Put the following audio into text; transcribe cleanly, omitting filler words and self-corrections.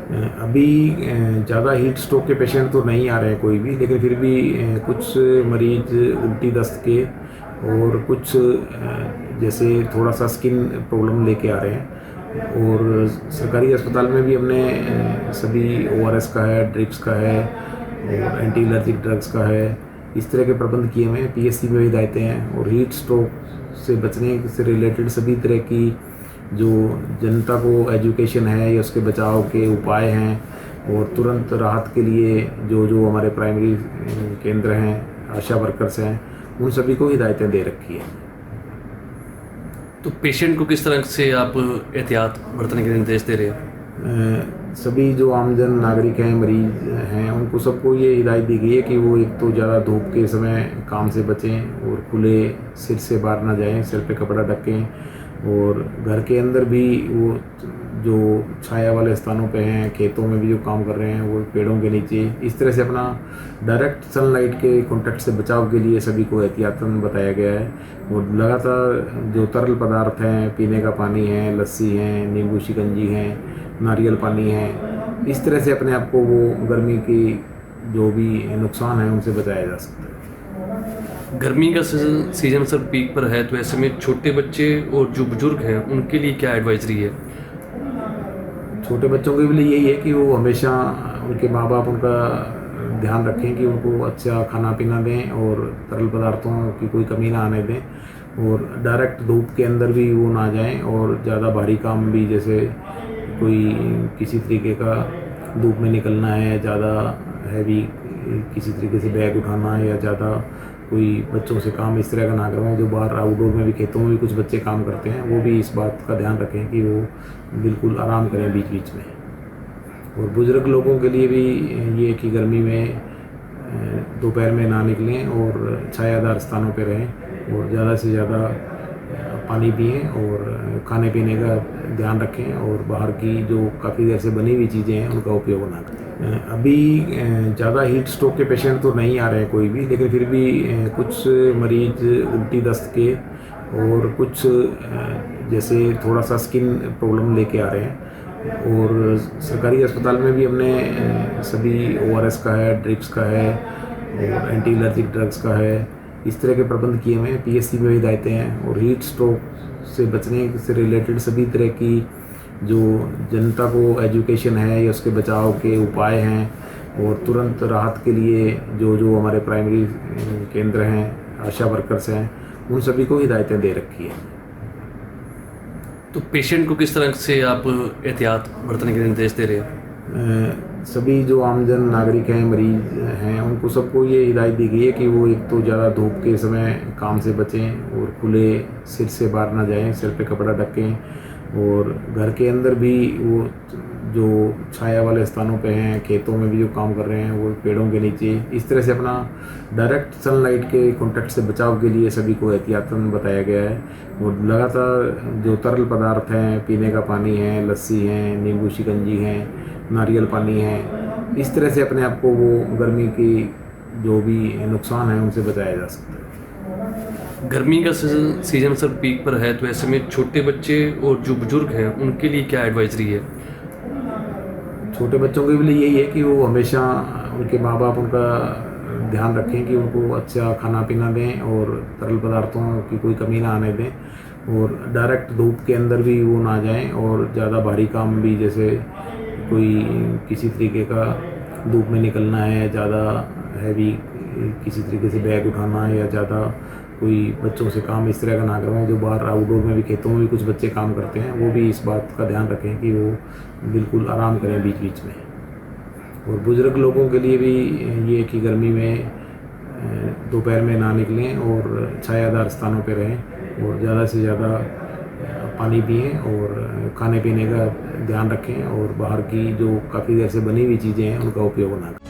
अभी ज़्यादा heat stroke के पेशेंट तो नहीं आ रहे हैं कोई भी, लेकिन फिर भी कुछ मरीज उल्टी दस्त के और कुछ जैसे थोड़ा सा स्किन प्रॉब्लम लेके आ रहे हैं। और सरकारी अस्पताल में भी हमने सभी ओआरएस का है, ड्रिप्स का है और एंटी एलर्जिक ड्रग्स का है, इस तरह के प्रबंध किए हुए हैं। पीएससी में भी हिदायतें हैं और हीट स्ट्रोक से बचने से रिलेटेड सभी तरह की जो जनता को एजुकेशन है या उसके बचाव के उपाय हैं और तुरंत राहत के लिए जो जो हमारे प्राइमरी केंद्र हैं, आशा वर्कर्स हैं, उन सभी को हिदायतें दे रखी है। तो पेशेंट को किस तरह से आप एहतियात बरतने के निर्देश दे रहे हैं? सभी जो आमजन नागरिक हैं, मरीज हैं, उनको सबको ये हिदायत दी गई है कि वो एक तो ज़्यादा धूप के समय काम से बचें और खुले सिर से बाहर ना जाएं, सिर पे कपड़ा ढकें और घर के अंदर भी वो जो छाया वाले स्थानों पे हैं, खेतों में भी जो काम कर रहे हैं वो पेड़ों के नीचे, इस तरह से अपना डायरेक्ट सनलाइट के कांटेक्ट से बचाव के लिए सभी को एहतियातन बताया गया है। और लगातार जो तरल पदार्थ हैं, पीने का पानी है, लस्सी है, नींबू शिकंजी है, नारियल पानी है, इस तरह से अपने आप को वो गर्मी की जो भी नुकसान है उनसे बचाया जा सकता है। गर्मी का सीजन सर पीक पर है, तो ऐसे में छोटे बच्चे और जो बुजुर्ग हैं उनके लिए क्या एडवाइजरी है? छोटे बच्चों के लिए यही है कि वो हमेशा उनके माँ बाप उनका ध्यान रखें कि उनको अच्छा खाना पीना दें और तरल पदार्थों की कोई कमी ना आने दें और डायरेक्ट धूप के अंदर भी वो ना जाएं और ज़्यादा भारी काम भी, जैसे कोई किसी तरीके का धूप में निकलना है, ज़्यादा हैवी किसी तरीके से बैग उठाना है या ज़्यादा कोई बच्चों से काम इस तरह का ना करवाएं। जो बाहर आउटडोर में भी, खेतों में भी कुछ बच्चे काम करते हैं, वो भी इस बात का ध्यान रखें कि वो बिल्कुल आराम करें बीच बीच में। और बुज़ुर्ग लोगों के लिए भी ये कि गर्मी में दोपहर में ना निकलें और छायादार स्थानों पर रहें और ज़्यादा से ज़्यादा पानी पिएं और खाने पीने का ध्यान रखें और बाहर की जो काफ़ी देर से बनी हुई चीज़ें हैं उनका उपयोग ना करें। अभी ज़्यादा हीट स्ट्रोक के पेशेंट तो नहीं आ रहे हैं कोई भी, लेकिन फिर भी कुछ मरीज उल्टी दस्त के और कुछ जैसे थोड़ा सा स्किन प्रॉब्लम लेके आ रहे हैं। और सरकारी अस्पताल में भी हमने सभी ओआरएस का है, ड्रिप्स का है और एंटी एलर्जिक ड्रग्स का है, इस तरह के प्रबंध किए हुए हैं। पीएससी में भी हिदायतें हैं और हीट स्ट्रोक से बचने से रिलेटेड सभी तरह की जो जनता को एजुकेशन है या उसके बचाव के उपाय हैं और तुरंत राहत के लिए जो जो हमारे प्राइमरी केंद्र हैं, आशा वर्कर्स हैं, उन सभी को हिदायतें दे रखी है। तो पेशेंट को किस तरह से आप एहतियात बरतने के निर्देश दे रहे हैं? सभी जो आमजन नागरिक हैं, मरीज हैं, उनको सबको ये हिदायत दी गई है कि वो एक तो ज़्यादा धूप के समय काम से बचें और खुले सिर से बाहर ना जाएं, सिर पे कपड़ा ढकें और घर के अंदर भी वो जो छाया वाले स्थानों पे हैं, खेतों में भी जो काम कर रहे हैं वो पेड़ों के नीचे, इस तरह से अपना डायरेक्ट सनलाइट के कांटेक्ट से बचाव के लिए सभी को एहतियातन बताया गया है। और लगातार जो तरल पदार्थ हैं, पीने का पानी है, लस्सी है, नींबू शिकंजी है, नारियल पानी है, इस तरह से अपने आप को वो गर्मी की जो भी नुकसान है उनसे बचाया जा सकता है। गर्मी का सीजन सर पीक पर है, तो ऐसे में छोटे बच्चे और जो बुजुर्ग हैं उनके लिए क्या एडवाइजरी है? छोटे बच्चों के लिए यही है कि वो हमेशा उनके माँ बाप उनका ध्यान रखें कि उनको अच्छा खाना पीना दें और तरल पदार्थों की कोई कमी ना आने दें और डायरेक्ट धूप के अंदर भी वो ना जाएं और ज़्यादा भारी काम भी, जैसे कोई किसी तरीके का धूप में निकलना है, ज़्यादा हैवी किसी तरीके से बैग उठाना है या ज़्यादा कोई बच्चों से काम इस तरह का ना करवाएं। जो बाहर आउटडोर में भी, खेतों में भी कुछ बच्चे काम करते हैं, वो भी इस बात का ध्यान रखें कि वो बिल्कुल आराम करें बीच बीच में। और बुज़ुर्ग लोगों के लिए भी ये कि गर्मी में दोपहर में ना निकलें और छायादार स्थानों पर रहें और ज़्यादा से ज़्यादा पानी पिएं और खाने पीने का ध्यान रखें और बाहर की जो काफ़ी देर से बनी हुई चीज़ें हैं उनका उपयोग ना करें।